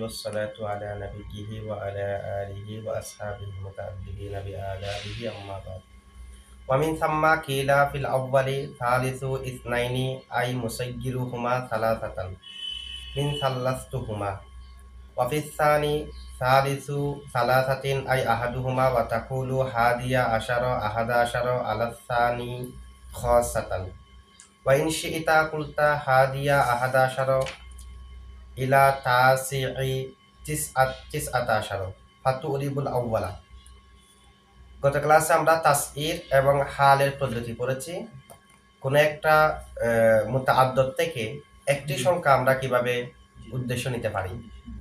والصلاة على نبيه وعلى آله وأصحابه المتعبدين بآدابه أما بعد ومن ثم قيل في الأول ثالث اثنين أي مسيرهما ثلاثة من ثلثتهما وفي الثاني ثالث ثلاثة أي أحدهما وتقول هادي عشر أحد عشر على الثاني خاصة وإن شئت قلت هادي أحد عشر ইলা তাসিই তিসআত আশারা ফাতুরিবুল আউয়ালা। গত ক্লাসে আমরা তাসঈর এবং হালের পদ্ধতি পড়েছি। কোন একটা মুতাআদ্দিদ থেকে একটি সংখ্যা আমরা কিভাবে উদ্দেশ্য নিতে পারি।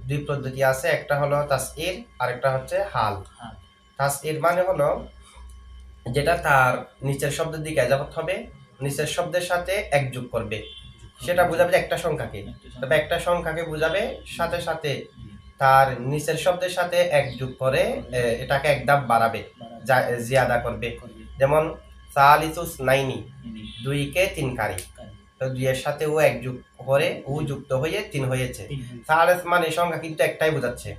দুই পদ্ধতি আছে, একটা হলো তাসঈর আর একটা হচ্ছে হাল। তাসঈর মানে হলো যেটা তার নিচের শব্দের দিকে ইজাফত হবে, নিচের শব্দের সাথে এক যোগ করবে, সেটা বোঝাবে যে একটা সংখ্যাকে, তবে একটা সংখ্যাকে বোঝাবে সাথে সাথে তার নিচের শব্দের সাথে এক যোগ করে এটাকে এক ধাপ বাড়াবে, জিয়াদা করবে। যেমন সালিসুস নাইনি, দুইকে তিন কারি, তো দুইয়ের সাথে ও এক যোগ করে ও যুক্ত হয়ে তিন হয়েছে। সালিস মানে সংখ্যা কিন্তু একটাই বোঝাচ্ছে।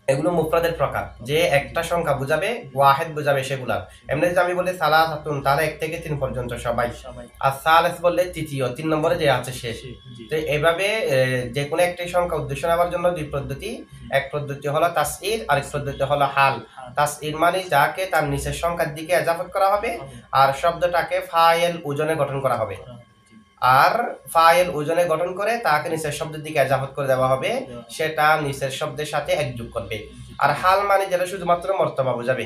এগুলো মুফরাদের প্রকার, যে একটা সংখ্যা বুঝাবে, ওয়াহেদ বুঝাবে সেগুলা। এমনি যদি আমি বলি সালাসাতুন, তাহলে 1 থেকে 3 পর্যন্ত সবাই। আর সালেস বললে তৃতীয়, 3 নম্বরে যে আছে শেষ। তো এইভাবে যে কোনো একটি সংখ্যা উদ্দেশ্য নেওয়ার জন্য দুই পদ্ধতি, এক পদ্ধতি হলো তাসঈর আর এক পদ্ধতি হলো হাল। তাসঈর মানে যাকে তার নিচের সংখ্যার দিকে ইজাফত করা হবে আর শব্দটাকে ফাইল ওজনে গঠন করা হবে, আর ফাইল ওজনে গঠন করে তাকে নিচের শব্দের দিকে ইজাফত করে দেওয়া হবে, সেটা নিচের শব্দের সাথে এক যোগ করবে। আর হাল মানে যেটা শুধুমাত্র মর্তবা বোঝাবে,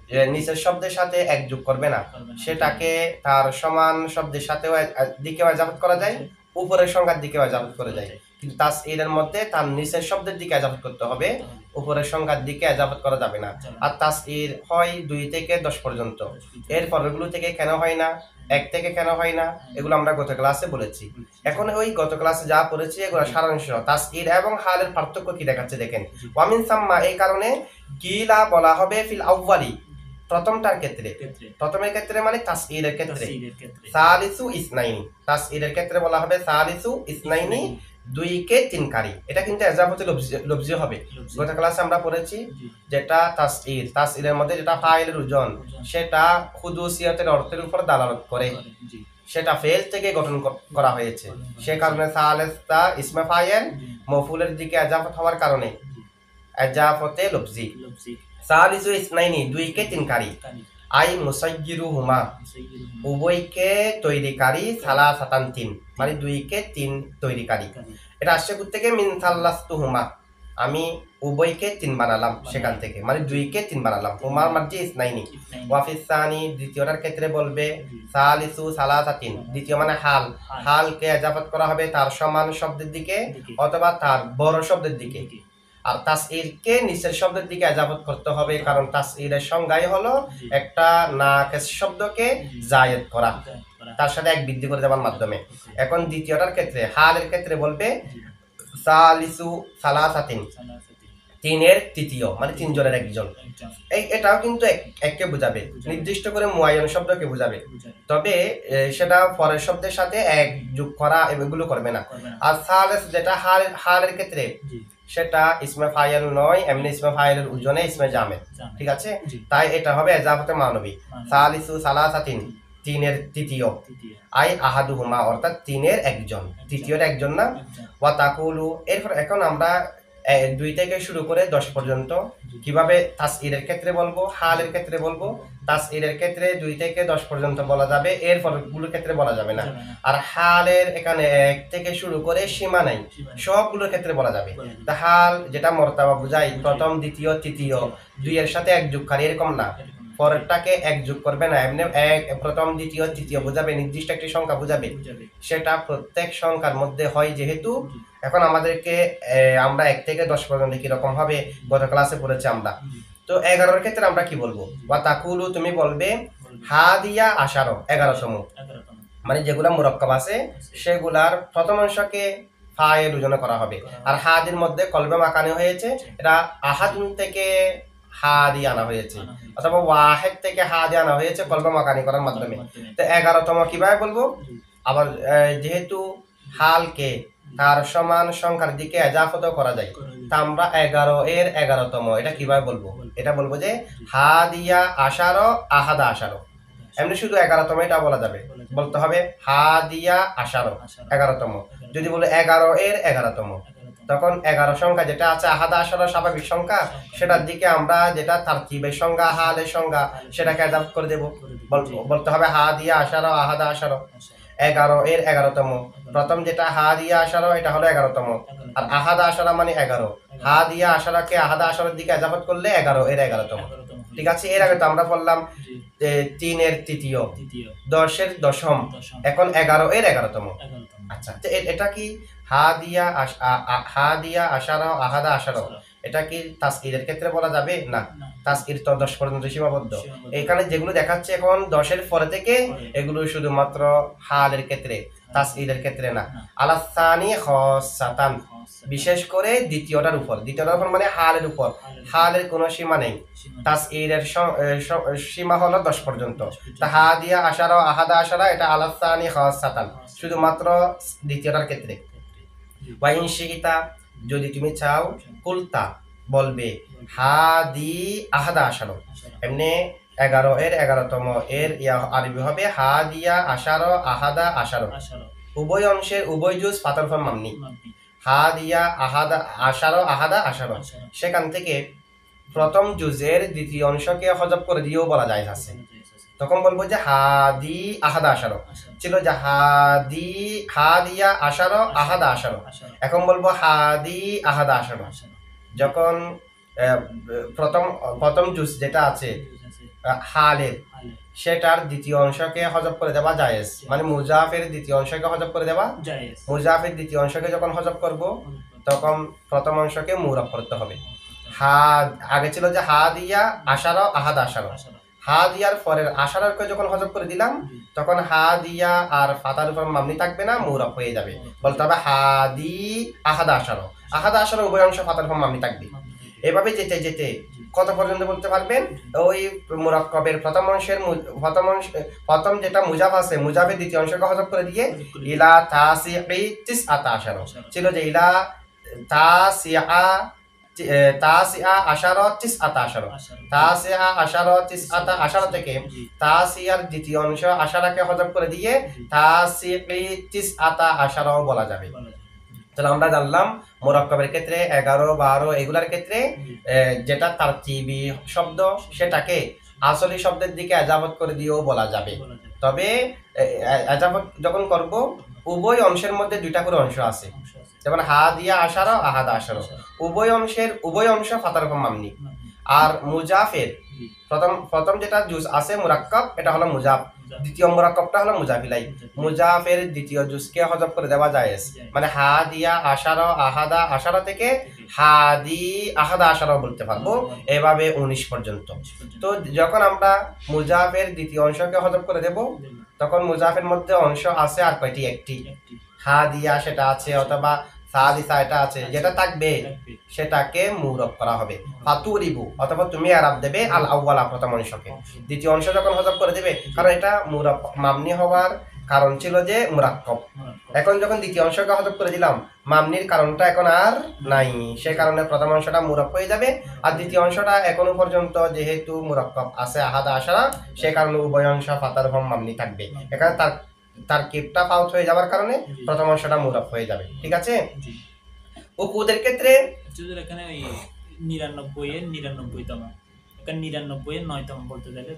যে নিচের শব্দের সাথে এক যোগ করবে না, সেটাকে তার সমান শব্দের সাথেও দিকেও ইজাফত করা যায়, উপরের সংখ্যার দিকেও ইজাফত করা যায়। কিন্তু তাসঈরের মধ্যে তার নিচের শব্দের দিকে ইজাফত করতে হবে, উপরের সংখ্যার দিকে ইজাফত করা যাবে না। আর তাসঈর হয় 2 থেকে 10 পর্যন্ত। এর পরেরগুলো থেকে কেন হয় না, 1 থেকে কেন হয় না, এগুলো আমরা গত ক্লাসে বলেছি। এখন ওই গত ক্লাসে যা পড়েছি এগুলো সারাংশ। তাসঈর এবং হালের পার্থক্য কি দেখাচ্ছে দেখেন। ওয়ামিন সাম্মা, এই কারণে কিলা বলা হবে ফিল আউয়ালি, প্রথমটার ক্ষেত্রে, প্রথমের ক্ষেত্রে মানে তাসঈরের ক্ষেত্রে, সালিসু ইসনাইনি, তাসঈরের ক্ষেত্রে বলা হবে সালিসু ইসনাইনি, 2 কে 3 কারি। এটা কিন্তু ইজাফতে লফজি হবে। গত ক্লাসে আমরা পড়েছি যেটা তাসঈর, তাসঈরের মধ্যে যেটা ফাইলের ওজন, সেটা খুদুসিয়াতের অর্থের উপর দালালত করে, সেটা ফেল থেকে গঠন করা হয়েছে। সে কারণে সালেসটা ইসমে ফাইল মফউলের দিকে ইজাফত হওয়ার কারণে ইজাফতে লফজি। সালিসু ইসনাইনি, 2 কে 3 কারি, আই মুসাইয়িরুহুমা, উভয়কে তৈরিকারী, সালাসাতান 3 মানে 2 কে 3 তৈরিকারী। এটা আসছে থেকে মিন সাল্লাসতুহুমা, আমি উভয়কে 3 বানালাম, সেখান থেকে মানে 2 কে 3 বানালাম। হুমার মার্জি ইসনাইনি। ওয়াফিস সানি, দ্বিতীয়টার ক্ষেত্রে বলবে সালিসু সালাসাতিন, দ্বিতীয় মানে হাল, হালকে ইজাফত করা হবে তার সমান শব্দের দিকে অথবা তার বড় শব্দের দিকে। আর তাসঈরকে নিচের শব্দের দিকে ইজাফত করতে হবে, কারণ তাসঈরের সংজ্ঞাই হলো একটা নাকিস শব্দকে জায়েদ করা, তার সাথে এক বৃদ্ধি করে দেওয়ার মাধ্যমে। এখন দ্বিতীয়টার ক্ষেত্রে, হালের ক্ষেত্রে বলবে সালিসু সালাসাতিন, 3 এর তৃতীয় মানে 3 জনের একজন। এটাও কিন্তু এককে বোঝাবে, নির্দিষ্ট করে মুআয়্যান শব্দকে বোঝাবে, তবে সেটা পরের শব্দের সাথে এক যোগ করা এগুলো করবে না। আর সালেস যেটা হালের ক্ষেত্রে, সেটা ইসমে ফাইল নয়, এমনি ইসমে ফাইলের ওজনে ইসমে জামেদ, ঠিক আছে। তাই এটা হবে ইজাফতে মানবী, সালিসু সালাসাতিন, 3 এর তৃতীয়, আই আহাদুহুমা অর্থাৎ 3 এর একজন, তৃতীয়ের একজন না। ওয়া তাকুলু, এরপর এখন আমরা 2 থেকে শুরু করে 10 পর্যন্ত কিভাবে তাসঈরের ক্ষেত্রে বলবো, হালের ক্ষেত্রে বলবো। তাসঈরের ক্ষেত্রে 2 থেকে 10 পর্যন্ত বলা যাবে, এরপর গুলোর ক্ষেত্রে বলা যাবে না। আর হালের এখানে 1 থেকে শুরু করে সীমা নাই, সবগুলোর ক্ষেত্রে বলা যাবে। তা হাল যেটা মর্তাবা বোঝায়, প্রথম দ্বিতীয় তৃতীয়, 2 এর সাথে এক যোগকারী, এরকম না, পরেরটাকে এক যোগ করবে না, এমনি প্রথম দ্বিতীয় তৃতীয় বোঝাবে, নির্দিষ্ট একটি সংখ্যা বোঝাবে, সেটা প্রত্যেক সংখ্যার মধ্যে হয় যেহেতু। এখন আমাদেরকে আমরা 1 থেকে 10 পর্যন্ত কিরকম হবে গত ক্লাসে পড়েছি আমরা। তো 11 ক্ষেত্রে আমরা কি বলবো, ওয়া তাকুলু, তুমি বলবে হাদিয়া আশারো, 11তম, মানে যেগুলা মুরাক্কাব আছে সেগুলার প্রথম অংশকে ফাইল ওজনে করা হবে। আর হাদির মধ্যে কলবে মাকানি হয়েছে, এটা আহাদুন থেকে হাদি আনা হয়েছে, অথবা ওয়াহেদ থেকে হাদি আনা হয়েছে কলবে মাকানি করার মাধ্যমে। তো 11তম কিভাবে বলবো, আবার যেহেতু হালকে তার সমান সংখ্যার দিকে এজাফত করা যায়। তা আমরা 11 এর 11তম এটা কিভাবে বলবো? এটা বলবো যে হাদিয়া আশারো আহাদা আশারো। এমনি শুধু 11তম এটা বলা যাবে, বলতে হবে হাদিয়া আশারো 11তম। যদি বলে 11 এর 11তম, তখন 11 সংখ্যা যেটা আছে আহাদা আশারো স্বাভাবিক সংখ্যা, সেটার দিকে আমরা যেটা তারতিবের সংখ্যা হালের সংখ্যা সেটাকে এজাফত করে দেব। বলতে হবে হাদিয়া আশারো আহাদা আশারো 11 এর 11তম। প্রথম যেটা হাদিয়া আশারো এটা হলো 11তম, আর আহাদা আশারা মানে 11। হাদিয়া আশারাকে আহাদা আশারার দিকে এজাফত করলে 11 এর 11তম। ঠিক আছে, এর আগে তো আমরা বললাম 3 এর তৃতীয়, 10 এর দশম, এখন 11 এর 11তম। আচ্ছা, এটা কি হাদিয়া আশারা আহাদা আশারা, এটা কি তাসগীরের ক্ষেত্রে বলা যাবে? না, তাসগীর তো 10 পর্যন্ত সীমাবদ্ধ। এখানে যেগুলো দেখাচ্ছে এখন 10 এর পরে থেকে, এগুলো শুধুমাত্র হালের ক্ষেত্রে, তাসগীরের ক্ষেত্রে না। আলাসানি খাসাতান, বিশেষ করে দ্বিতীয়টার উপর মানে হালের উপর। হালের কোনো সীমা নেই, তাসগীরের সীমা হলো 10 পর্যন্ত। তা হাদিয়া আশারা আহাদা আশারা এটা আলাসানি খাসাতান, শুধুমাত্র দ্বিতীয়টার ক্ষেত্রে। ওয়াইন শিকিতা, যদি তুমি চাও, কুলতা বলবে হাদি আহাদা আশারো। এমনি 11 এর 11তম এর আরবি হবে হাদিয়া আশারো আহাদা আশারো। উভয় অংশের উভয় জুজ ফাতাল ফর মামনি, হাদিয়া আহাদা আশারো আহাদা আশারো। সেখান থেকে প্রথম জুজের দ্বিতীয় অংশকে হজব করে দিয়েও বলা যায় আছে। তখন বলবো যে হাদি আহাদা আশারো, ছিল যে হাদিয়া আশারো আহাদা আশারো, এখন বলবো হাদি আহাদা আশারো। যখন প্রথম জুজ যেটা আছে হালের, সেটার দ্বিতীয় অংশকে হজব করে দেওয়া জায়েজ, মানে মুজাফের দ্বিতীয় অংশকে হজব করে দেওয়া জায়েজ। মুজাফের দ্বিতীয় অংশকে যখন হজব করব, তখন প্রথম অংশকে মুরাব করতে হবে। আগে ছিল যে হাদিয়া আশারো আহাদা আশারো, হাদিয়ার পরের আশারাকে যখন হজব করে দিলাম, তখন হাদিয়া আর ফাতার উপর মামনি থাকবে না, মুরাব হয়ে যাবে। বলতে হবে হাদি আহাদা আশারো, আহাদা আশারো উভয় অংশ ফাতার উপর মামনি থাকবে। এভাবে যেতে যেতে কত পর্যন্ত বলতে পারবেন? ওই মুরাক্কাবের প্রথম যেটা মুজাফ আছে, মুজাফের দ্বিতীয় অংশকে হজব করে দিয়ে ইলা তাসিই তিসআতা আশারো, ছিল যে ইলা তাসিআ আশারো তিসআতা আশারো, তাসিআ আশারো তিসআতা আশারো থেকে তাসিয়ার দ্বিতীয় অংশ আশারাকে হজব করে দিয়ে তাসিই তিসআতা আশারো বলা যাবে। তাহলে আমরা জানলাম মুরাক্কাবের ক্ষেত্রে 11, 12 এগুলার ক্ষেত্রে যেটা তারতিবি শব্দ, সেটাকে আসলি শব্দের দিকে এজাফত করে দিয়েও বলা যাবে। তবে এজাফত যখন করব, উভয় অংশের মধ্যে দুইটা করে অংশ আছে, যেমন হাদিয়া আশারা আহাদা আশারা, উভয় অংশ ফাতার উপর মামনি। আর মুজাফের প্রথম যেটা জুজ আছে মুরাক্কাব, এটা হলো মুজাফ, দ্বিতীয় মুরাক্কাবটা হলো মুজাফিলাই। মুজাফের দ্বিতীয় জুজকে হজব করে দেওয়া জায়েজ, মানে হাদিয়া আশারা আহাদা আশারা থেকে হাদি আহাদা আশারা বলতে পারবো, এভাবে 19 পর্যন্ত। তো যখন আমরা মুজাফের দ্বিতীয় অংশকে হজব করে দেব, তখন মুজাফের মধ্যে অংশ আছে আর কয়টি? একটি, হাদিয়া সেটা আছে, অথবা সালিসা এটা আছে, যেটা থাকবে সেটাকে মুরব করা হবে। ফাতুরিবু, অথবা তুমি আরাব দেবে আল আউয়ালা প্রথম অংশকে, দ্বিতীয় অংশ যখন হজব করে দেবে, কারণ এটা মুরব মামনি হওয়ার কারণ ছিল যে মুরাক্কাব। এখন যখন দ্বিতীয় অংশকে হজব করে দিলাম, মামনির কারণটা এখন আর নাই, সে কারণে প্রথম অংশটা মুরব হয়ে যাবে। আর দ্বিতীয় অংশটা এখনো পর্যন্ত যেহেতু মুরাক্কাব আছে আহাদা আশারা, সে কারণে উভয় অংশ ফাতার হম মামনি থাকবে। এখানে তার কিপটা ফাউট হয়ে যাওয়ার কারণে প্রথম অংশটা মুরাব হয়ে যাবে। ঠিক আছে, উকুদের ক্ষেত্রে এখানে 99 এর 99তম, এখানে 99 এর 9তম বলতে গেলে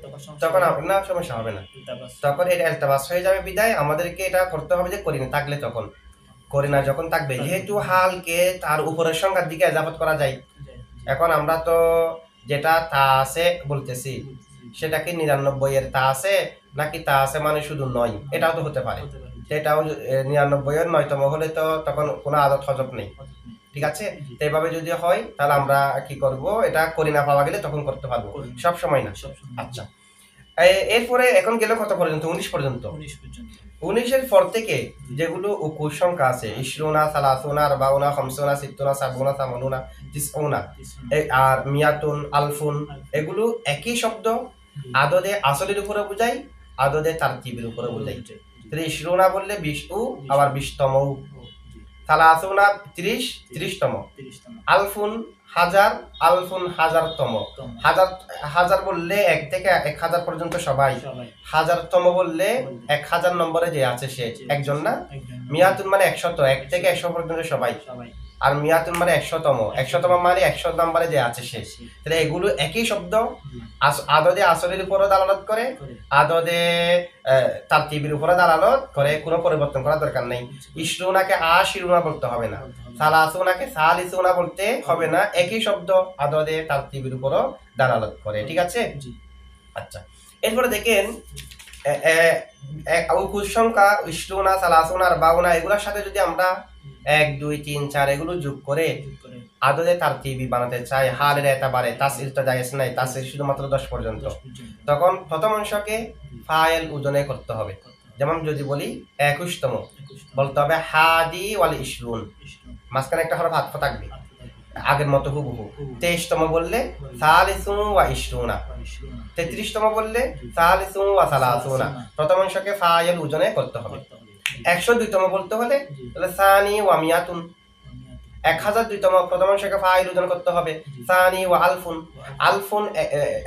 তখন আপনার সমস্যা হবে না, তখন এটা ইলতিবাস হয়ে যাবে। বিদায় আমাদেরকে এটা করতে হবে যে করিনা থাকলে, তখন করিনা যখন থাকবে, যেহেতু হালকে তার উপরের সংখ্যার দিকে ইজাফত করা যায়। এখন আমরা তো যেটা তা আছে বলতেছি, সেটা কি 99 এর তা আছে, নাকি তা আছে মানে শুধু 9, এটাও তো হতে পারে। সেটাও 99 এর 9তম হলে তো তখন কোনো আদত হজব নেই। ঠিক আছে, তো এইভাবে যদি হয়, তাহলে আমরা কি করব, এটা করিনা পাওয়া গেলে তখন করতে পারবো, সব সময় না। আচ্ছা, এরপরে এখন গেল কত পর্যন্ত? 19 পর্যন্ত। 19 এর পর থেকে যেগুলো উকুর সংখ্যা আছে, ইশরুনা, সালাসুনা, আরবাউনা, খামসুনা, সিত্তুনা, সাবুনা, সামানুনা, তিসউনা, আর মিয়াতুন, আলফুন, এগুলো একই শব্দ, আদদে আসলের উপরে বোঝায়, আদদে তারতিবের উপরে বোঝায়। তাহলে ইশরুনা বললে 20, আবার 20তম। সালাসুনা 30 30তম, 30তম, আলফুন হাজার, আলফুন হাজারতম। তম, হাজার হাজার বললে 1 থেকে 1000 পর্যন্ত সবাই, সবাই, হাজারতম বললে 1000 নম্বরে যে আছে সে একজন না। একজন, মিয়াতুন মানে 100, 1 থেকে 100 পর্যন্ত সবাই, সবাই, আর মিয়াতুন মানে 100তম, 100তম মানে 100 নম্বরে যে আছে সে। তাহলে এগুলো একই শব্দ, জি, আদদে আসলের উপরও দালালত করে, করে, আদদে তারতিবের উপরে দালালত করে, কোনো পরিবর্তন করার দরকার নেই। ইশরুনাকে আশিরুনা বলতে হবে না, বলতে হবে। সালাসুনাকে সালিসুনা বলতে হবে না, একই শব্দ আদদে তারতিবের উপরও দালালত করে। ঠিক আছে? জি, আচ্ছা, এরপরে দেখেন কুল সংখ্যা ইশরুনা, সালাসুনা আর বাউনা এগুলোর সাথে যদি আমরা 1 2 3 4 এগুলো যোগ করে যোগ করে আদদে তারতিবি বানাতে চাই, হালের এতাবারে তাসির তো জায়েজ নাই, তাসির শুধুমাত্র 10 পর্যন্ত, 10 পর্যন্ত তখন প্রথম অংশকে ফাইল ওজনে করতে হবে। করতে হবে। যেমন যদি বলি 21তম, 21তম, বলতে হবে হাদি ওয়াল ইশরুন, ইশরুন, মাঝখানে একটা হরফ আতফ থাকবে আটটা থাকবে। আগের মতো হুবহু। 23তম বললে সালিসু ওয়া ইশরুনা, 33তম বললে সালিসু ওয়া সালাসুনা, প্রথম অংশকে ফাইল ওজনে করতে হবে। 102তম বলতে হলে জি, তাহলে সানি ওয়া মিয়াতুন, মিয়াতুন, 1002তম প্রথম অংশকে ফাইল ওজন করতে হবে, সানি ওয়া আলফুন। আলফুন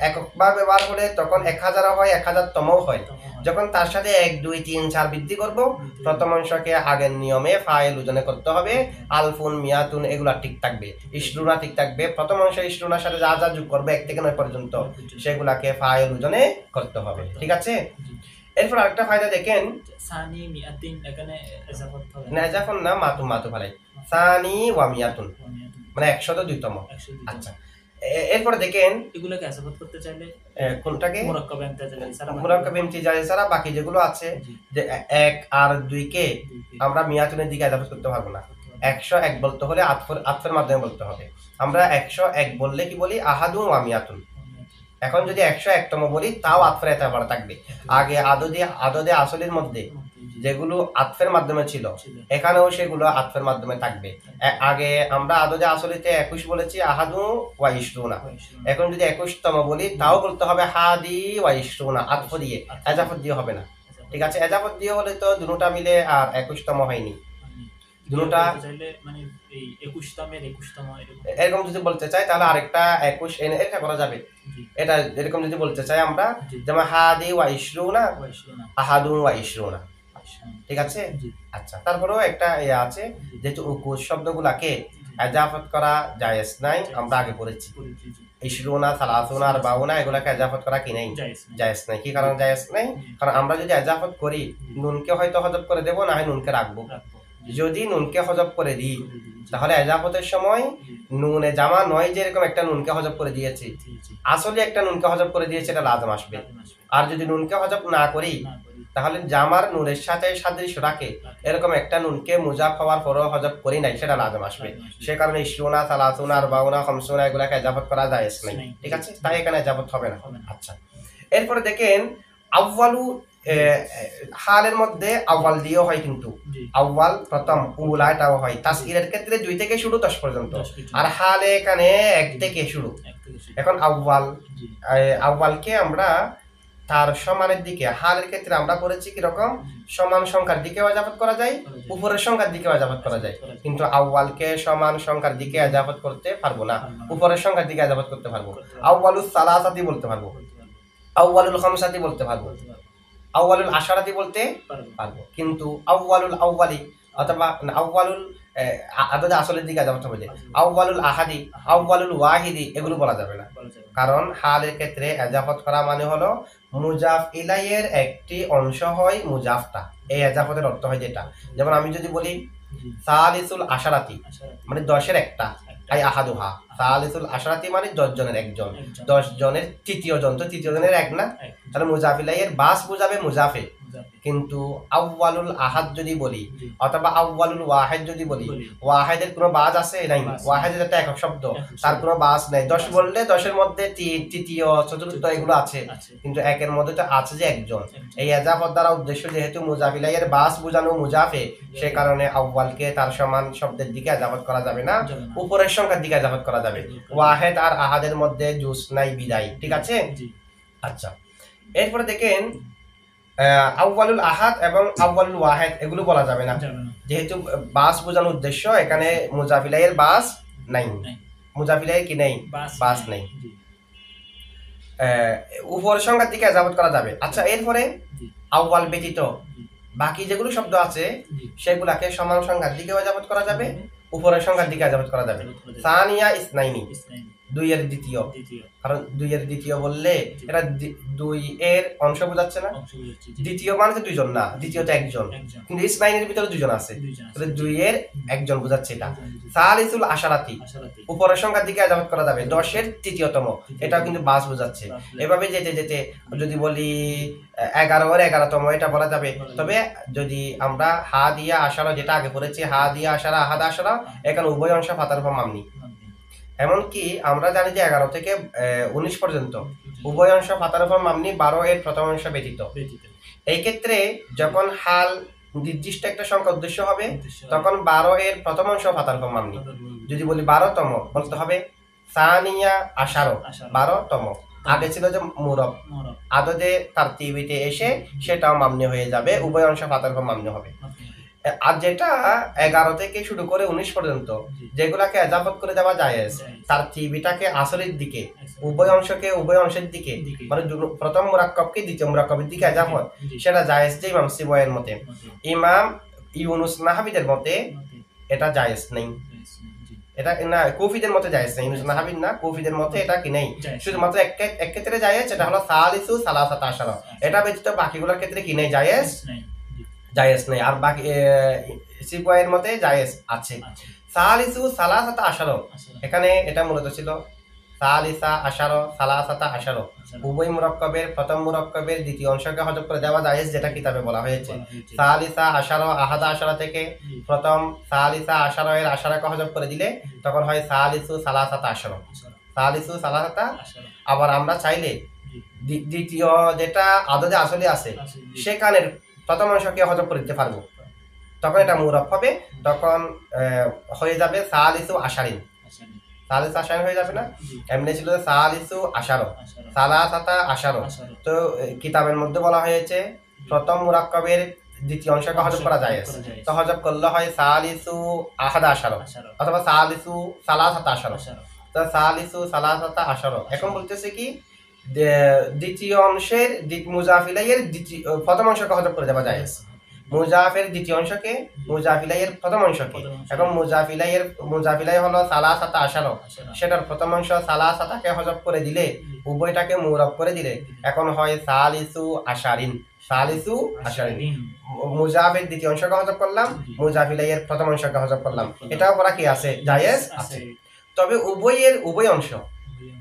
এককবার ব্যবহার হলে তখন 1000 হয়, 1000তমও হয়। তম হয়। যখন তার সাথে 1 2 3 4 বৃদ্ধি করব, প্রথম অংশকে আগের নিয়মে ফাইল ওজনে করতে হবে। আলফুন, মিয়াতুন এগুলা ঠিক থাকবে, ইশরুনা ঠিক থাকবে। প্রথম অংশ ইশরুনার সাথে যা যা যোগ করবে 1 থেকে 9 পর্যন্ত সেগুলাকে ফাইল ওজনে করতে হবে। ঠিক আছে? জি। এরপর আরেকটা ফায়দা দেখেন, সানি মিয়াতিন এখানে ইজাফত হবে না যখন না মাতু মাতু ভালাই, সানি ওয়া মিয়াতুন মিয়াতুন, মানে 102তম। 102 আচ্ছা, এরপর দেখেন এগুলোকে ইজাফত করতে চাইলে কোনটাকে মুরাক্কাব ইমতিয়াজ ছাড়া মুরাক্কাব ইমতিজাজ ছাড়া বাকি যেগুলো আছে জি, যে 1 আর 2 কে দুইকে আমরা মিয়াতুনের দিকে ইজাফত করতে পারবো না। করতে হবে। 101 বলতে হলে আতফের মাধ্যমে বলতে হবে। আমরা 101 বললে কি বলি আহাদু ওয়া মিয়াতুন। এখন যদি 101তম বলি তাও আতফের এতাবার থাকবে। আগে আদদে আসলের মধ্যে যেগুলো আতফের মাধ্যমে ছিল এখানেও সেগুলো আতফের মাধ্যমে থাকবে। আগে আমরা আদদে আসলিতে 21 বলেছি আহাদু ওয়া ইশরুনা, এখন যদি 21তম বলি তাও বলতে হবে হাদি ওয়া ইশরুনা, আতফ দিয়ে, এজাফত দিয়ে হবে না। ঠিক আছে? এজাফত দিয়ে হলে তো দুটোটা মিলে আর 21তম হয়নি। দুটোটা চাইলে মানে এই 21তমের 21তম এরকম যদি বলতে চাই তাহলে আরেকটা 21 এনে এটা করা যাবে। জি, এটা এরকম যদি বলতে চাই আমরা জি, যেমন হাদি ওয়া ইশরুনা, ওয়াইশরুনা, আহাদু ওয়া ইশরুনা। আইশরুনা, ঠিক আছে? জি, আচ্ছা, তারপরেও একটা আছে জি, যেহেতু উকুজ শব্দগুলাকে এজাফত করা জায়েজ নাই, আমরা আগে পড়েছি। জি, জি, ইশরুনা, সালাসুনা আর বাউনা এগুলাকে এজাফত করা কি নাই? জায়েজ নাই। জায়েজ নাই। কি কারণ জায়েজ নাই? কারণ আমরা যদি এজাফত করি নুনকে হয়তো হজব করে দেব, না হয় নুনকে রাখবো। রাখবো। যদি নুনকে হজব করে দিই করে দিবি, জি, তাহলে এজাফতের সময় জি, নুনে জামা নয় যে এরকম একটা নুনকে হজব করে দিয়েছি, জি, জি, আসলে একটা নুনকে হজব করে দিয়েছে, এটা লাজম আসবে। লাজম আসবে। আর যদি নুনকে হজব না করি না করি, তাহলে জামার নুনের সাথে সাদৃশ্য রাখে এরকম একটা নুনকে মুজাফ হওয়ার পরও হজব করি নাই, সেটা লাজম আসবে। লাজম আসবে। সে কারণে ইশরুনা, সালাসুনা আর বাউনা, খামসুনা এগুলাকে এজাফত করা জায়েজ নাই। নাই। ঠিক আছে? তাই এখানে এজাফত হবে না। হবে না। আচ্ছা, এরপরে দেখেন আউয়ালু হালের মধ্যে আউয়াল দিয়েও হয়, কিন্তু জি, আউয়াল প্রথম উলা এটাও হয়। তাসগীরের ক্ষেত্রে 2 থেকে শুরু 10 পর্যন্ত, 10 পর্যন্ত। আর হালে এখানে 1 থেকে শুরু। এক থেকে শুরু। এখন আউয়াল জি, আউয়ালকে আমরা তার সমানের দিকে, হালের ক্ষেত্রে আমরা করেছি কি রকম, সমান সংখ্যার দিকে এজাফত করা যায়, উপরের সংখ্যার দিকে এজাফত করা যায়, কিন্তু আউয়ালকে সমান সংখ্যার দিকে এজাফত করতে পারবো না, উপরের সংখ্যার দিকে এজাফত করতে পারবো। আউয়ালুস সালাসাতি বলতে পারবো, বলতে পারবো, আউয়ালুল খামসাতি বলতে পারবো, বলতে পারবো, আউয়ালুল আশারাতি বলতে পারবো। পারবো, কিন্তু আউয়ালুল আউয়ালি অথবা আউয়ালুল আদদে আসলের দিকে এজাফত হবে, আউয়ালুল আহাদি, আউয়ালুল ওয়াহিদি এগুলো বলা যাবে না। বলা যাবে না। কারণ হালের ক্ষেত্রে এজাফত করা মানে হলো মুজাফ ইলাইয়ের একটি অংশ হয় মুজাফটা, এই এজাফতের অর্থ হয় যেটা। যেমন আমি যদি বলি জি, সালিসুল আশারাতি আচ্ছা, মানে 10-এর একটা, একটা, আই আহাদুহা, সালিসুল আশারাতি মানে 10 জনের একজন, একজন, 10 জনের তৃতীয় জন, তো তৃতীয় জনের এক না, এক, তাহলে মুজাফ ইলাইয়ের বাস বুঝাবে মুজাফে। মুজাফে, কিন্তু আউয়ালুল আহাদ যদি বলি জি, অথবা আউয়ালুল ওয়াহিদ যদি বলি, বলি, ওয়াহিদের কোনো বাজ আছে নাই, বাজ নেই। ওয়াহিদের একটা একক শব্দ, একক তার শব্দ। কোনো বাজ নাই। 10 বললে 10-এর মধ্যে তৃতীয়, চতুর্থ এগুলো আছে, আছে, কিন্তু একের মধ্যে তো আছে যে একজন। একজন। এই এজাফত দ্বারা উদ্দেশ্য যেহেতু মুজাফিলাইয়ের বাস বুঝানো মুজাফে, সে কারণে আউয়ালকে তার সমান শব্দের দিকে এজাফত করা যাবে না, যাবে না। উপরের সংখ্যার দিকে এজাফত করা যাবে। ওয়াহেদ আর আহাদের মধ্যে জুস নাই, বিদায়। ঠিক আছে? জি, আচ্ছা, এরপরে দেখেন আউয়ালুল আহাদ এবং আউয়ালুল ওয়াহিদ এগুলো বলা যাবে না, যাবে না। যেহেতু বাস বোঝানোর উদ্দেশ্য, এখানে মুজাফিলাইয়ের বাস নাই, নাই। মুজাফিলাইয়ের কি নেই, বাস নেই। জি, উপর সংখ্যার দিকে এজাবত করা যাবে। আচ্ছা, এরপরে জি, আউয়াল ব্যতীত জি, বাকি যেগুলো শব্দ আছে জি। সেগুলাকে সমান সংখ্যার দিকে এজাবত করা যাবে, উপরের সংখ্যার দিকে এজাবত করা যাবে। সানিয়া ইসনাইনি, ইসনাইনি, দুইয়ের দ্বিতীয়, দ্বিতীয় কারণ দুইয়ের দ্বিতীয় বললে এটা দুই এর অংশ বোঝাচ্ছে না, অংশ বোঝাচ্ছে। জি, দ্বিতীয় মানে তো দুইজন না, দ্বিতীয় তো একজন, একজন, কিন্তু ইসনাইনের ভিতরে দুজন আছে, দুইজন আছে। তাহলে দুইয়ের একজন বোঝাচ্ছে এটা। দুইজন, দুইজন। সালিসুল আশারাতি, আশারাতি, উপরের সংখ্যার দিকে এজাবত করা যাবে, 10-এর তৃতীয়তম, এটাও কিন্তু বাস বোঝাচ্ছে। এভাবে যেতে যেতে যদি বলি 11-এর 11তম, এটা বলা যাবে। তবে যদি আমরা হা দিয়া আশারা, যেটা আগে পড়েছি, হা দিয়া আশারা, আহাদ আশারা, এখানে উভয় অংশ ফাতার উপর মামনি। এমনকি আমরা জানি যে 11 থেকে 19 পর্যন্ত উভয় অংশ ফাতার উপর মামনি, 12-এর প্রথম অংশ ব্যতীত। ব্যতীত। এই ক্ষেত্রে যখন হাল নির্দিষ্ট একটা সংখ্যা উদ্দেশ্য হবে, উদ্দেশ্য হবে। তখন 12-এর প্রথম অংশ ফাতার উপর মামনি। যদি বলি 12তম, বলতে হবে সানিয়া আশারো, 12তম। আগে ছিল যে মুরব, মুরব, আদদে তারতিবিতে এসে সেটাও মামনি হয়ে যাবে, উভয় অংশ ফাতার উপর মামনি হবে। আর যেটা 11 থেকে শুরু করে 19 পর্যন্ত যেগুলাকে এজাফত করে দেওয়া যায়, তার তিবিটাকে আসরের দিকে, উভয় অংশকে উভয় অংশের দিকে, মানে প্রথম মুরাক্কাবকে দ্বিতীয় মুরাক্কাবের দিকে এজাফত, সেটা জায়েজ যে ইমাম সিবয়ের মতে। ইমাম ইউনুস নাহাবিদের মতে এটা জায়েজ নেই, এটা না কুফিদের মতে জায়েজ নেই, ইউনুস নাহাবিদ না, কুফিদের মতে এটা কি নেই, শুধুমাত্র এক ক্ষেত্রে জায়েজ, সেটা হলো সালিসু সালাসাতা আশারা। এটা ব্যতীত বাকিগুলোর ক্ষেত্রে কি নেই, জায়েজ জায়েজ নেই। আর বাকি সিবয়ের মতে জায়েজ আছে। সালিসু সালাসাতা আশারা, এখানে এটা মূলত ছিল সালিসা আশারা, সালাসাতা আশারা, উভয় মুরাক্কাবের প্রথম মুরাক্কাবের দ্বিতীয় অংশকে হযফ করে দেওয়া জায়েজ, যেটা কিতাবে বলা হয়েছে। সালিসা আশারা, আহাদা আশারা থেকে প্রথম সালিসা আশারা এর আশারাকে হযফ করে দিলে তখন হয় সালিসু সালাসাতা আশারা, সালিসু সালাসাতা। আবার আমরা চাইলে দ্বিতীয় যেটা আদদে আসলে আছে সেখানের প্রথম অংশকে হযফ করে দিতে পারবো, তখন এটা মুরাব হবে, তখন হয়ে যাবে সালিসু আশারিন, সালিসু আশারিন হয়ে যাবে না। এমনি ছিল সালিসু আশারো, সালাসাতা আশারো। তো কিতাবের মধ্যে বলা হয়েছে প্রথম মুরাক্কাবের দ্বিতীয় অংশকে হযফ করা যায়, তো হযফ করলে হয় সালিসু আহাদা আশারো অথবা সালিসু সালাসাতা আশারো। তো সালিসু সালাসাতা আশারো এখন বলতেছে কি দ্বিতীয় অংশের মুজাফিলাইয়ের প্রথম অংশকে হযফ করে দেওয়া যায়, মুজাফের দ্বিতীয় অংশকে মুজাফিলাইয়ের প্রথম অংশকে। এখন মুজাফিলাই হলো সালাসাতা আশারো, সেটার প্রথম অংশ সালাসাতাকে হযফ করে দিলে, উভয়টাকে মুরাব করে দিলে এখন হয় সালিসু আশারিন, সালিসু আশারিন। মুজাফের দ্বিতীয় অংশকে হযফ করলাম, মুজাফিলাইয়ের প্রথম অংশকে হযফ করলাম, এটাও করা কি আছে, জায়েজ আছে। তবে উভয়ের উভয় অংশ,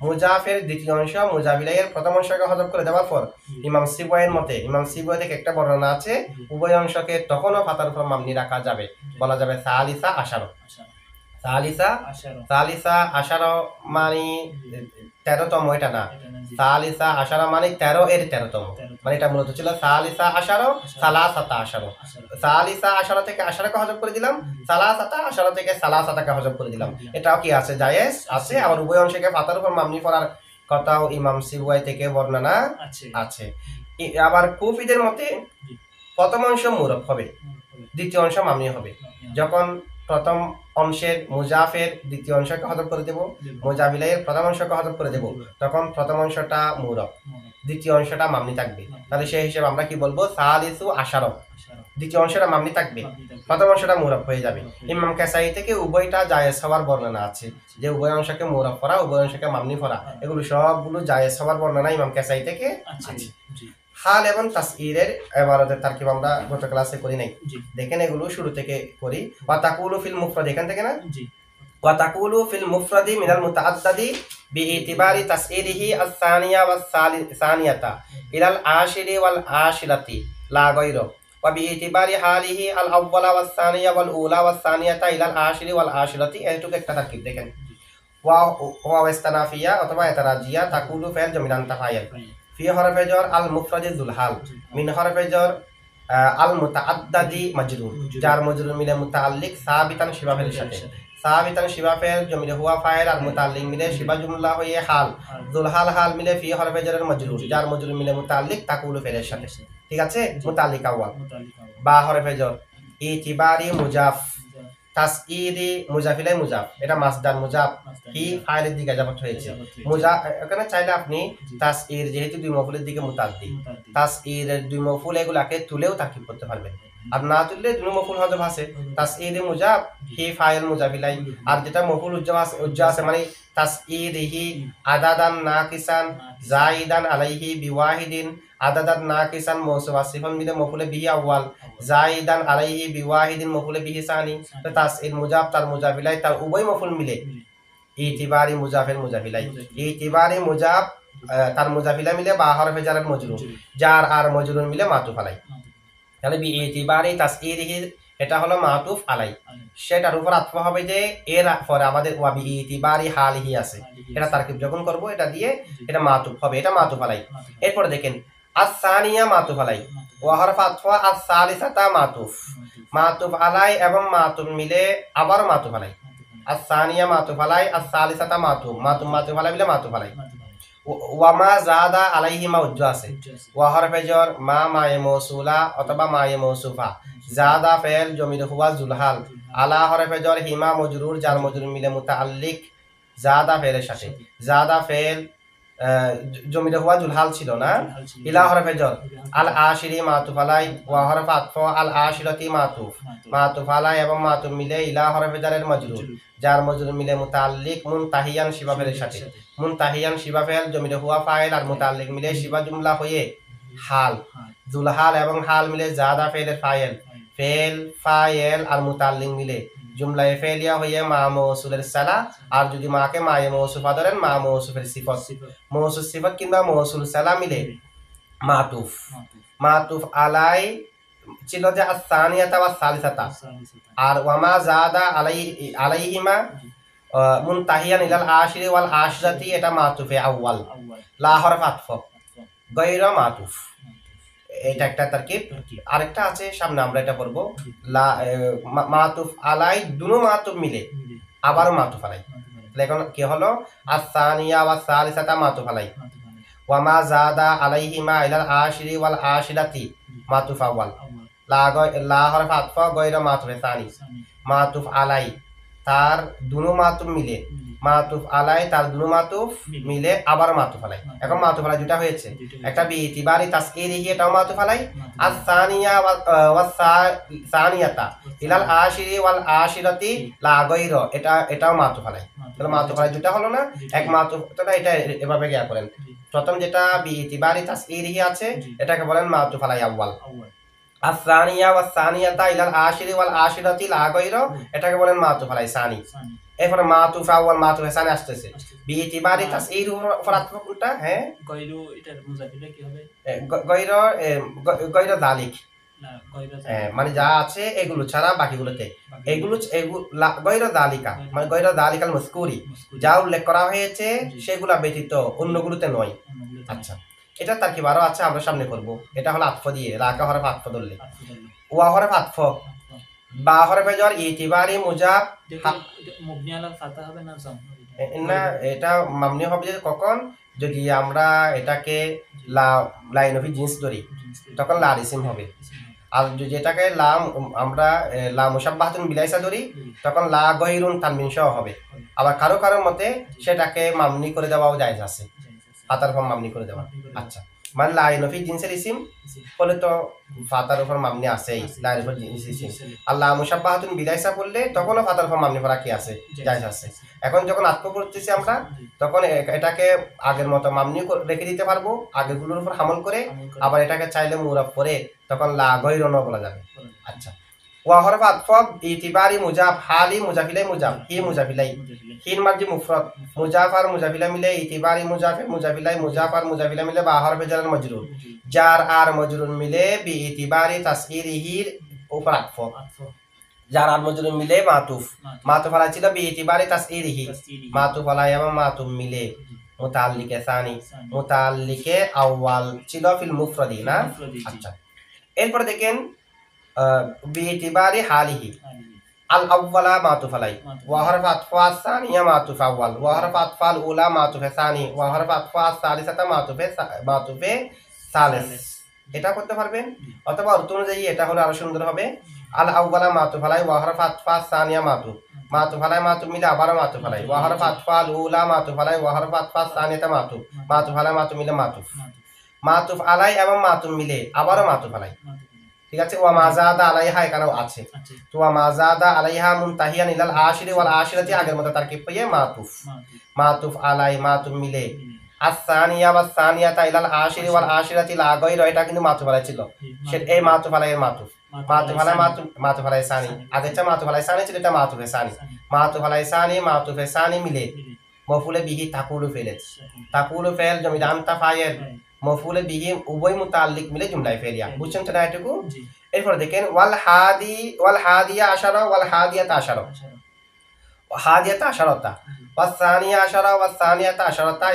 মুজাফের দ্বিতীয় অংশ মুজাফিলাইয়ের প্রথম অংশকে হযফ করে দেওয়ার পর ইমাম সিবয়ের মতে, ইমাম সিবয় থেকে একটা বর্ণনা আছে, উভয় অংশকে তখনও ফাতার উপর মামনি রাখা যাবে, বলা যাবে সালিসা আশারো, সালিসা আশারো মানে 13তম, এটা না, সালিসা আশারা মানে 13-এর 13তম, মানে এটা মূলত ছিল সালিসা আশারো সালাসাতা আশারো। সালিসা আশারা থেকে আশারাকে হযফ করে দিলাম, সালাসাতা আশারা থেকে সালাসাতাকে হযফ করে দিলাম, এটাও কি আছে, জায়েজ আছে। আবার উভয় অংশকে ফাতার উপর মামনি করার কথাও ইমাম সিবওয়াই থেকে বর্ণনা আছে। আবার কুফিদের মতে প্রথম অংশ মুরব হবে, দ্বিতীয় অংশ মামনি হবে। যখন প্রথম অংশের মুজাফের দ্বিতীয় অংশকে হযফ করে দেব, মুজাফিলাইয়ের প্রথম অংশকে হযফ করে দেব, তখন প্রথম অংশটা মুরব, দ্বিতীয় অংশটা মামনি থাকবে। তাহলে সেই হিসেবে আমরা কি বলবো, সালিসু আশারো, দ্বিতীয় অংশটা মামনি থাকবে, প্রথম অংশটা মুরব হয়ে যাবে। ইমাম কাসাই থেকে উভয়টা জায়েজ হওয়ার বর্ণনা আছে, যে উভয় অংশকে মুরব করা, উভয় অংশকে মামনি করা, এগুলো সবগুলো জায়েজ হওয়ার বর্ণনা ইমাম কাসাই থেকে আছে। হাল এবং তাসঈরের ইবারতের তারকিব আমরা গত ক্লাসে করি নাই, দেখেন এগুলো শুরু থেকে করি। ওয়া তাকুলু ফিল মুফরাদ, এখান থেকে না, ওয়া তাকুলু ফিল মুফরাদি মিনাল মুতাআদ্দাদি বিইতিবারি তাসঈরিহি আস-সানিয়া ওয়াস-সানিয়াতা ইলাল আশিরি ওয়াল আশিরাতি লা গায়রু, ওয়া বিইতিবারি হালিহি আল আউওয়ালা ওয়াস-সানিয়া ওয়াল উলা ওয়াস-সানিয়াতা ইলাল আশিরি ওয়াল আশিরাতি। এটুকু একটা তারকিব দেখেন। ওয়া ওয়াস্তানাফিয়া অথবা এতারাজিয়া তাকুলু ফাইল জমিনান তাফাইল ফি হরফে জর আল মুফরাদি যুল হাল, মিন হরফে জর আল মুতাআদ্দাদি মাজরুর, যার মাজরুর মিলে মুতাআল্লিক সাবিতান শিবাহের সাথে। সাবিতান শিবা ফেল জমিরে হুয়া ফাইল আর মুতাল্লিক মিলে শিবা জুমলা হয়ে হাল যুল হাল হাল মিলে ফি হরফে জারের মজরুর যার মজরুর মিলে মুতাল্লিক তাকুলু ফেলের সাথে ঠিক আছে মুতাল্লিক আউয়াল বা হরফে জর ইতিবারি মুজাফ তাসইরি মুজাফিলাই মুজাফ এটা মাসদার মুজাফ কি ফাইলের দিকে ইজাফত হয়েছে মুজা এখানে চাইলে আপনি তাসইর যেহেতু দুই মফুলের দিকে মুতাদ্দি তাসইরের দুই মফুল এগুলাকে তুলেও তাকিব করতে পারবেন আর না তুললে দুই মফুল হযফ আছে তাসইরি মুজাফ হি ফাইল মুজাফিলাই আর যেটা মফুল উজ্জা আছে মানে তাসইরিহি আদাদান নাকিসান জাইদান আলাইহি বিওয়াহিদিন আদাদান নাকিসান মৌসুফ আসিফান মিলে মফুলে বিহি আউয়াল জাইদান আলাইহি বিওয়াহিদিন মফুলে বিহি সানি তো তাসইর মুজাফ তার মুজাফিলাই তার উভয় মফুল মিলে ইতিবারি মুজাফের মুজাফিলাই ইতিবারি মুজাফ তার মুজাফিলা মিলে বা হরফে জারের মজরুর জার আর মজরুর মিলে মাতুফ আলাই তাহলে বি ইতিবারি তাসইরিহি এটা হলো মাতুফ আলাই সেটার উপর আতফ হবে যে এর পরে আমাদের ওয়া বি ইতিবারি হালিহি আছে এটা তারকিব যখন করব এটা দিয়ে এটা মাতুফ হবে এটা মাতুফ আলাই এরপর দেখেন আস-সানিয়া মাতুফ আলাই ওয়া হরফ আতফ আস-সালিসাতা মাতুফ আলাই এবং মাতুফ মিলে আবার মাতুফ আলাই আস-সানিয়া মাতুফ আলাই আস-সালিসাতা মাতুফ আলাই মিলে মাতুফ আলাই ওয়া মা জাদা আলাইহিমা উজ্জা আছে ওয়া হরফে জর মা মায়ে মৌসুলা অথবা মায়ে মৌসুফা জাদা ফেল জমির হুয়া জুলহাল আলা হরফে জর হিমা মজরুর যার মজরুর মিলে মুতাআল্লিক জাদা ফেলের সাথে জাদা ফেল জমির হুয়া জুলহাল ছিল না ইলা হরফে জর আল আশিরি মাতুফ আলাই ওয়া হরফ আতফ আল আশিরাতি মাতুফ আলাই এবং মাতুফ মিলে ইলা হরফে জারের মজরুর যার মজরুর মিলে মুতাআল্লিক মুনতাহিয়ান শিবা ফেলের সাথে মুনতাহিয়ান শিবা ফেল জমিরে হুয়া ফাইল আর মুতাআল্লিক মিলে শিবা জুমলা হয়ে হাল জুলহাল এবং হাল মিলে জাদা ফেলের ফেল ফাইল আর মুতাআল্লিক মিলে জুমলায়ে ফেলিয়া হয়ে মা মৌসুলের সালা আর যদি মাকে মায়ে মৌসুফা ধরেন মা মৌসুফের সিফত মৌসুফ সিফত কিংবা মৌসুল সালা মিলে মাতুফ আলাই ছিল যে আস-সানিয়াতা ওয়া সালিসাতা আর ওয়ামা জাদা আলাইহিমা মুনতাহিয়ান ইলাল আশিরি ওয়াল আশরাতি এটা মাতুফে আউয়াল লা হরফ আতফ গায়রা মাতুফ এটা একটা তারকিব আরেকটা আছে সামনে আমরা এটা করব মাতুফ আলাই দুনো মাতুফ মিলে আবার মাতুফ আলাই তাহলে এখন কি হলো আস-সানিয়া ওয়া সালিসাতা মাতুফ আলাই ওয়ামা জাদা আলাইহিমা ইলাল আশিরি ওয়াল আশিরাতি মাতুফ আউয়াল লা হরফ আতফ গায়রা মাতুফে সানি মাতুফ আলাই তার দুনো মাতুফ মিলে মাতুফ আলাই তার দুনো মাতুফ মিলে আবার মাতুফ আলাই এখন মাতুফ আলাই দুটো হয়েছে একটা বি ইতিবারি তাসইরিহি এটাও মাতুফ আলাই আস-সানিয়া ওয়া সানিয়াতা ইলাল আশিরি ওয়াল আশিরাতি লা গায়রা এটাও মাতুফ আলাই তাহলে মাতুফ আলাই দুটো হলো না এক মাতুফ তাহলে এটা এভাবে গিয়া করেন প্রথম যেটা বি ইতিবারি তাসইরিহি আছে এটাকে বলেন মাতুফ আলাই আউয়াল আস-সানিয়া ওয়া সানিয়াতা ইলাল আশিরি ওয়াল আশিরাতি লা গায়রা এটাকে বলেন মাতুফ আলাই সানি এরপর মাতুফ আউয়াল মাতুফ সানি আসতেছে বিইতিবারি তাসঈর উপর আতফ কোনটা হ্যাঁ গায়রু এটার মুজাফিলে কি হবে গায়রা যালিক না গায়রা মানে যা আছে এগুলো ছাড়া বাকিগুলোতে এগুলো গায়রা যালিকা মানে গায়রা যালিকাল মাযকুরি যা উল্লেখ করা হয়েছে সেগুলা ব্যতীত অন্যগুলোতে নয় আচ্ছা এটা তারকিব আরো আছে আমরা সামনে করব এটা হলো আতফ দিয়ে রাকা হরফ আতফ ধরলে ওয়া হরফ আতফ বা হরফে জর ইতিবারি মুজাফ মুবনি আলাল ফাতা হবে না জাম না এটা মামনি হবে যে কখন যদি আমরা এটাকে লাইন অফ জিন্স ধরি তখন লা ইসম হবে আর যদি এটাকে আমরা লা মুশাব্বাহাতুন বিলাইসা ধরি তখন লা গায়রুন তানবিন সহ হবে আবার কারো মতে সেটাকে মামনি করে দেওয়াও জায়েজ আছে ফাতার ফর্ম মামনি করে দেওয়া আচ্ছা মানে লাইন অফ জিন্সের ইসিম বলে তো ফাতার উপর মামনি আছেই লাইন অফ জিন্স ইসিম আল্লাহ মুশাব্বাহাতুন বিলাইসা বললে তখনও ফাতার উপর মামনি করা কি আছে জায়েজ আছে এখন যখন আতফ করতেছি আমরা তখন এটাকে আগের মতো মামনি রেখে দিতে পারবো আগেরগুলোর উপর হামল করে আবার এটাকে চাইলে মুরাব করে তখন লা গায়রুন বলা যাবে আচ্ছা ওয়া হরফ আতফ ইতিবারি মুজাফ হালি মুজাফিলাই মুজাফ হি মুজাফিলাই হিন মার্জি মুফরদ মুজাফ আর মুজাফিলা মিলে ইতিবারি মুজাফে মুজাফিলাই মুজাফ আর মুজাফিলা মিলে বা হরফে জার মজরুর জার আর মজরুর মিলে বি ইতিবারি তাসঈরিহির উপর আতফ জার আর মজরুর মিলে মাতুফ আলাই ছিল বি ইতিবারি তাসঈরিহি মাতুফ আলাই এবং মাতুফ মিলে মুতাআল্লিকে সানি মুতাআল্লিকে আউয়াল ছিল ফিল মুফরদি না আচ্ছা এরপর দেখেন বিইতিবারি হালিহি আল আউওয়ালা মাতুফ আলাই ওয়া হরফ আতফা সানিয়া মাতুফ আউয়াল ওয়া হরফ আতফা আল উলা মাতুফ সানি ওয়া হরফ আতফা সালিসাতা মাতুফে সালিস। এটা করতে পারবেন, অথবা অর্থ অনুযায়ী এটা হলে আরো সুন্দর হবে। আল আউওয়ালা মাতুফ আলাই ওয়া হরফ আতফা সানিয়া মাতুফ আলাই মাতুফ মিলে আবারও মাতুফ আলাই ওয়া হরফ আতফা আল উলা মাতুফ আলাই ওয়া হরফ আতফা সানিয়াতা মাতুফ আলাই মাতুফ মিলে মাতুফ আলাই এবং মাতুফ মিলে আবারও মাতুফ আলাই। ঠিক আছে, ওয়া মাজাদা আলাইহা এখানেও আছে। তো ওয়া মাজাদা আলাইহা মুনতাহিয়ান ইলাল আশিরি ওয়াল আশিরাতি আগের মতো তারকিব হয়ে মাতুফ আলাই মাতুফ মিলে আস-সানিয়া ওয়াস সানিয়াতা ইলাল আশিরি ওয়াল আশিরাতি লা গায়রা, এটা কিন্তু মাতুফ আলাই ছিল, সেটা এই মাতুফ আলাই এর মাতুফ আলাই সানি, আগেরটা মাতুফ আলাই সানি ছিল, এটা মাতুফে সানি। মাতুফে সানি মিলে মফুলে বিহি তাকুলু ফেল জমিদা আনতা ফাইল মফুলে বিহি উভয় মুতাল্লিক মিলে জুমলায় ফেলিয়া। বুঝছেন তো না এটুকু? এরপর দেখেন ওয়াল হাদিয়া আশারা ওয়াল হাদিয়াতা আশারাতা ওয়াস সানিয়াতা আশারাতা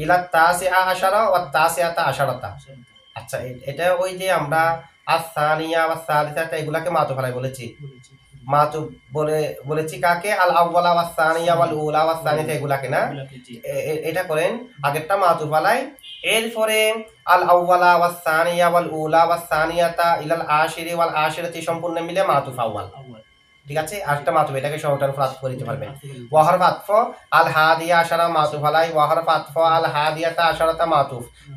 ইলা তাসিআ আশারা ওয়াত তাসিআতা আশারাতা। আচ্ছা, এটা ওই যে আমরা আস-সানিয়া ওয়াস সালিসাতা এগুলাকে মাতুফ আলাই মাতুফ বলেছি কাকে? আল আউওয়ালা ওয়াস সানিয়া ওয়াল উলা ওয়াস সানিয়াতা এগুলাকে না। এটা করেন, আগেরটা মাতুফ আলাই, এরপরে আল আউওয়ালা ওয়াস সানিয়া ওয়াল উলা ওয়াস সানিয়াতা ইলাল আশিরি ওয়াল আশিরাতি সম্পূর্ণ মিলে মাতুফ আউয়াল। ঠিক আছে, আরেকটা মাতুফ, এটাকে সহটার উপর আতফ করতে পারবেন। ওয়া হরফ আতফ আল হাদিয়া আশারা মাতুফ আলাই ওয়া হরফ আতফ আল হাদিয়াতা আশারাতা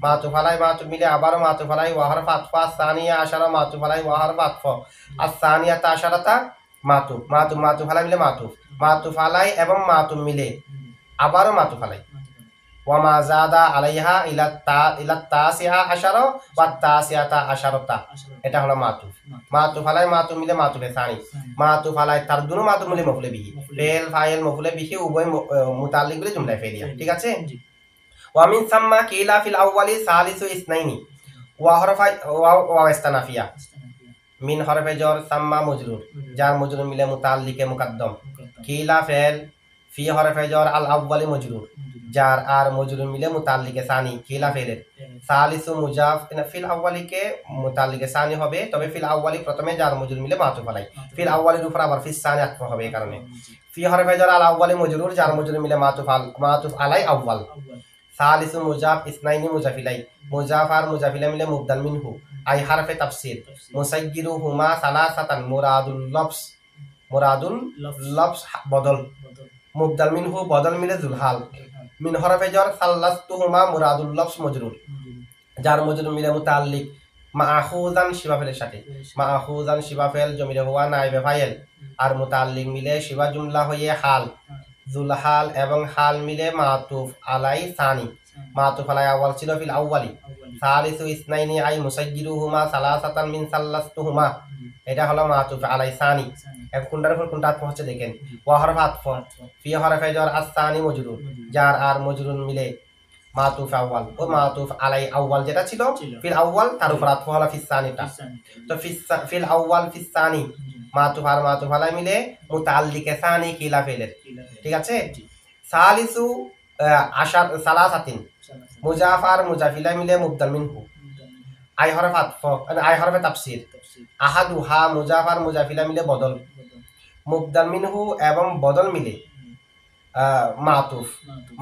মাতুফ আলাই মাতুফ মিলে আবারও মাতুফ আলাই ওয়া হরফ আতফ সানিয়া আশারা মাতুফ আলাই ওয়া হরফ আতফ আস সানিয়াতা আশারাতা মাতুফ আলাই মিলে মাতুফ আলাই এবং মাতুফ মিলে আবারও মাতুফ আলাই। ওয়া মাজাদা আলাইহা ইলা তাসিআ আশারা ওয়াত তাসিআতা আশারাতা, এটা হলো মাতুফ আলাই মাতুফ মিলে মাতুফে সানি। মাতুফ আলাই তার দুনো মাতুফ মিলে মফুলে বিহি ফেল ফাইল মফুলে বিহি উভয় মুতাল্লিক মিলে জুমলায় ফেলিয়া। ঠিক আছে, ওয়া মিন সাম্মা কিলা ফিল আউয়ালি সালিসু ইসনাইনি ওয়া হরফাই ওয়া ইস্তানাফিয়া মিন হরফে জর সাম্মা মজরুর যার মজরুর মিলে মুতাল্লিকে মুকদ্দম কিলা ফেল ফি হরফে জর আল আউয়ালি মজরুর যার আর মজরুর মিলে মুতাল্লিকে সানি কিলা ফেলের সালিসু মুজাফ ফিল আউয়ালিকে মুতাল্লিকে সানি হবে, তবে ফিল আউয়ালি প্রথমে যার মজরুর মিলে মাতুফ আলাই, ফিল আউয়ালির উপর আবার ফিস সানি আতফ হবে, এই কারণে ফি হরফে জর আল আউয়ালি মজরুর যার মজরুর মিলে মাতুফ আলাই আউয়াল। সালিসু মুজাফ ইসনাইনি মুজাফিলাই মুজাফ আর মুজাফিলা মিলে মুবদাল মিনহু আই হারফে তাফসির মুসাইয়্যিরু হুমা সালাসাতান মুরাদুল লফস বদল মুবদাল মিনহু বদল মিলে জুলহাল মিন হরফে জর সাল্লাসতুহুমা মুরাদুল লফস মজরুর যার মজরুর মিলে মুতাল্লিক মাআখুজান শিবাফেলের সাথে মাআখুজান শিবাফেল জমিরে হুয়া নাইবে ফাইল আর মুতাল্লিক মিলে শিবা জুমলা হয়ে হাল জুলহাল এবং হাল মিলে মাতুফ আলাই সানি। মাতুফ আলাই আউয়াল ছিল ফিল আউয়ালি। সালিসু ইসনাইনি আই মুসাইয়্যিরুহুমা সালাসাতান মিন সাল্লাসতুহুমা, এটা হলো মাতুফ আলাই সানি। এখন কোনটার উপর কোনটা আতফ হচ্ছে দেখেন। ওয়া হরফ আতফ ফি হরফে জর আস-সানি মজরুর যার আর মজরুর মিলে মাতুফ আউয়াল ও মাতুফ আলাই আউয়াল যেটা ছিল ফিল আউয়াল তার উপর আতফ হলো ফিস সানিটা। তো ফিল আউয়াল ফিস সানি মাতুফ আর মাতুফ আলাই মিলে মুতাল্লিকে সানি কিলা ফেলের। ঠিক আছে, সালিসু আশার সালাসাতিন মুজাফার মুজাফিলা মিলে মুবদাল মিনহু আই হরফ আতফ আই হরফে তাফসির আহাদুহা মুজাফার মুজাফিলা মিলে বদল মুবদাল মিনহু এবং বদল মিলে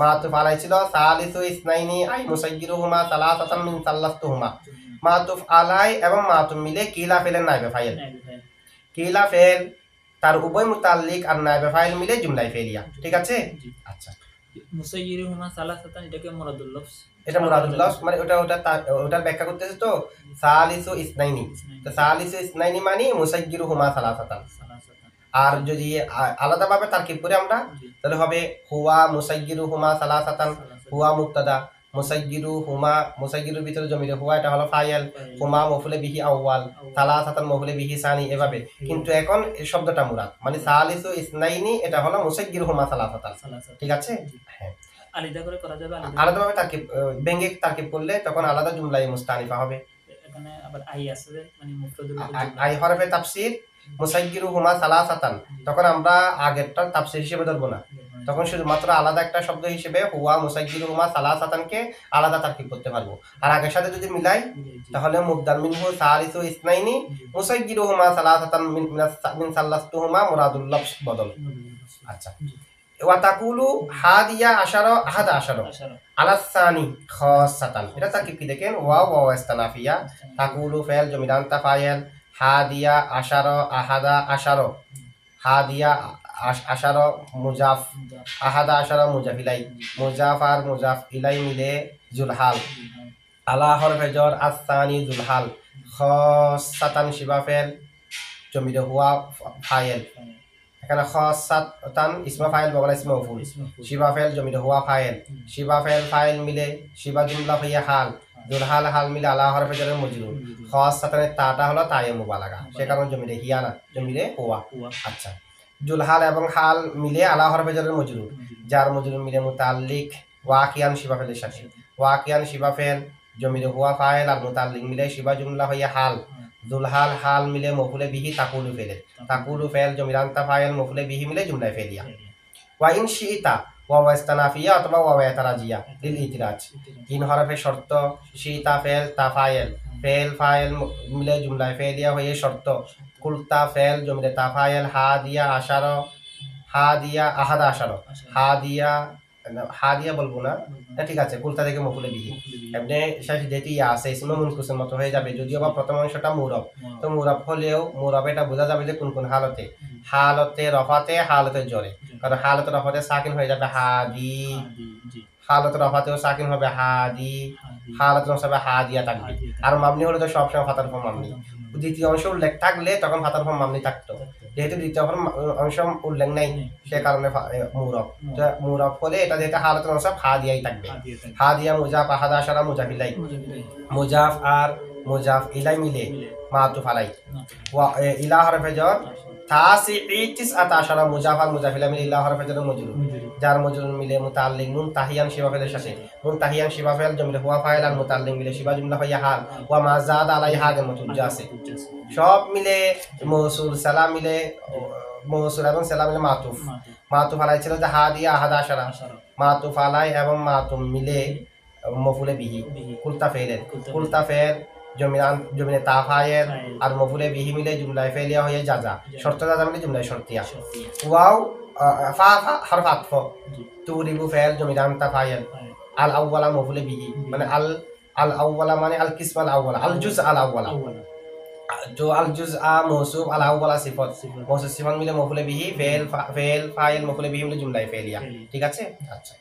মাতুফ আলাই ছিল সালিসু ইসনাইনি আই মুসাইয়্যিরুহুমা সালাসাতান মিন সাল্লাসতুহুমা মাতুফ আলাই এবং মাতুফ মিলে কিলা ফেলের নাইবে ফাইল কিলা ফেল তার উভয় মুতাল্লিক আর নাইবে ফাইল মিলে জুমলায় ফেলিয়া। ঠিক আছে, আচ্ছা মুসাইয়্যিরুহুমা সালাসাতান এটাকে মুরাদুল লফস, এটা মুরাদুল লফস মানে ওটার ব্যাখ্যা করতেছে। তো সালিসু ইসনাইনি, তো সালিসু ইসনাইনি মানে মুসাইয়্যিরুহুমা সালাসাতান। আর যদি আলাদাভাবে তারকিব করে আমরা তাহলে হবে হুয়া মুসাইয়্যিরুহুমা সালাসাতান, হুয়া মুবতাদা মুসাইয়্যিরুর ভিতরে জমিরে হুয়া এটা হলো ফাইল, হুমা মফুলে বিহি আউয়াল, সালাসাতান মফুলে বিহি সানি এভাবে। কিন্তু এখন এই শব্দটা মুরাদ মানে সালিসু ইসনাইনি এটা হলো মুসাইয়্যিরুহুমা সালাসাতান। ঠিক আছে, হ্যাঁ আলাদা করে করা যাবে, আলাদাভাবে তারকিব ব্যঙ্গিক তারকিব করলে তখন আলাদা জুমলায় মুস্তানিফা হবে। এখানে আবার আই আছে মানে মুফরাদুল আই হরফে তাফসির মুসাইয়্যিরুহুমা সালাসাতান, তখন আমরা আগেরটা তাফসীর হিসেবে ধরবো না, তখন শুধুমাত্র আলাদা একটা শব্দ হিসেবে হুয়া মুসাইয়্যিরুহুমা সালাসাতানকে আলাদা তারকিব করতে পারবো। আর আগের সাথে যদি মিলাই তাহলে মুবদাল মিনহু সালিসু ইসনাইনি মুসাইয়্যিরুহুমা সালাসাতান মিন সাল্লাসতুহুমা মুরাদুল লফজ বদল। আচ্ছা, ওয়া তাকুলু হাদিয়া আশারা আহাদা আশারা আলাসানি খাসাতান, এটা তারকিব কি দেখেন, ওয়া ওয়া ইস্তানাফিয়া, তাকুলু ফেল জমিদান তাফায়েল, হাদিয়া আশারা আহাদা আশারা, হাদিয়া আশারা মুজাফ, আহাদা আশারা মুজাফ ইলাই, মুজাফ আর মুজাফ ইলাই মিলে জুলহাল, আলা হরফে জর আসানি জুলহাল, খাসাতান শিবা ফেল জমিদা হুয়া ফায়েল, এখানে খাসাতান ইসমা ফাইল বগলা ইসমা মফউল, শিবা ফেল জমিদা হুয়া ফায়েল, শিবা ফেল ফাইল মিলে শিবা জুমলা হইয়া হাল, জুলহাল হাল মিলে আলা হরফে জরের মজরুর, খাসাতানের তাটা হলো তায়ে মুবালাগা, সে কারণে জমিদে হিয়া না, জমিদে হুয়া। আচ্ছা, জুলহাল এবং হাল মিলে আলা হরফে জরের মজরুর, যার মজরুর মিলে মুতাল্লিক ওয়াকিয়ান শিবা ফেলের সাথে, ওয়াকিয়ান শিবা ফেল জমিদে হুয়া ফাইল আর মুতাল্লিক মিলে শিবা জুমলা হইয়া হাল, জুলহাল হাল মিলে মফুলে বিহি তাকুলু ফেলে, তাকুলু ফেল জমিরান্তা ফাইল মফুলে বিহি মিলে জুমলায় ফেলিয়া। ওয়া ইন শিইতা ওয়া ওয়াস্তানাফিয়া অথবা ওয়া ওয়াতারাজিয়া লিল ইতিরাজ, তিন হরফে শর্ত, শিইতা ফেল তা ফাইল, ফেল ফাইল মিলে জুমলায় ফেলিয়া হয়ে শর্ত, কুলতা ফেল জমিরে তা ফাইল, হাদিয়া আশারা, হাদিয়া আহাদা আশারা, হাদিয়া বলবো না, ঠিক আছে, কুলতা থেকে মফুলে বিহি, এমনি শেষ যেটি আছে ইসমে মুনকুসের মতো হয়ে যাবে, যদিও বা প্রথম অংশটা মুরব, তো মুরব হলেও মুরব এটা বোঝা যাবে যে কোন কোন হালতে, হালতে রফাতে, হালতে জরে, কারণ হালতে রফাতে সাকিন হয়ে যাবে হাদি, হালতে রফাতেও সাকিন হবে হাদি, হালতে নসবে হাদিয়া থাকবে, আর মামনি হলে তো সবসময় ফাতার ফর্ম মামনি, দ্বিতীয় অংশ উল্লেখ থাকলে তখন ফাতার ফর্ম মামনি থাকতো, যেহেতু দ্বিতীয় অংশ উল্লেখ নাই সে কারণে মুরব, মুরব হলে এটা যেহেতু হালতে নসব হাদিয়াই থাকবে, হাদিয়া মুজাফ আহাদা আশারা মুজাফ ইলাই, মুজাফ আর মুজাফ ইলাই মিলে মাতুফ আলাই, ওয়া ইলা হরফে জর তাসিইতিস আতাশারা মুজাফ আর মুজাফ ইলাই মিলে ইলা হরফে জর মজরুর, যার মজরুর মিলে মুতাল্লিক মুনতাহিয়ান শিবা ফেলের সাথে, মুনতাহিয়ান শিবা ফেল জমিলে হুয়া ফাইল আর মুতাল্লিক মিলে শিবা জুমলা হইয়া হাল, ওয়া মা জাদ আলাইহা আগের মতো আছে, সব মিলে মৌসুল সালাম মিলে মৌসুল এবং সালাম মিলে মাতুফ, মাতুফ আলাই ছিল যে হাদিয়া আহাদা আশারা, মাতুফ আলাই এবং মাতুম মিলে মফুলে বিহি, কুলতা ফেলের, কুলতা ফেল জমিনে তা ফায়েল আর মফুলে বিহি মিলে জুমলায় ফেলিয়া হয়ে যাজা, শর্ত যাজা মিলে জুমলায় শর্তিয়া, ওয়াও ফা হরফ আতফ, তুরিবু ফেল জমিদান তা ফায়েল, আল আউওয়ালা মফুলে বিহি, মানে আল আউওয়ালা মানে আল কিসম আল আউওয়ালা, আল জুজ আল আউওয়ালা, जो अल जुज़अ मौसूफ अल अव्वल सिफत, मौसूफ सिफत मिले मफूल बिही, फेल फाइल मफूल बिही मिले जुमला फेलिया, ঠিক আছে। আচ্ছা।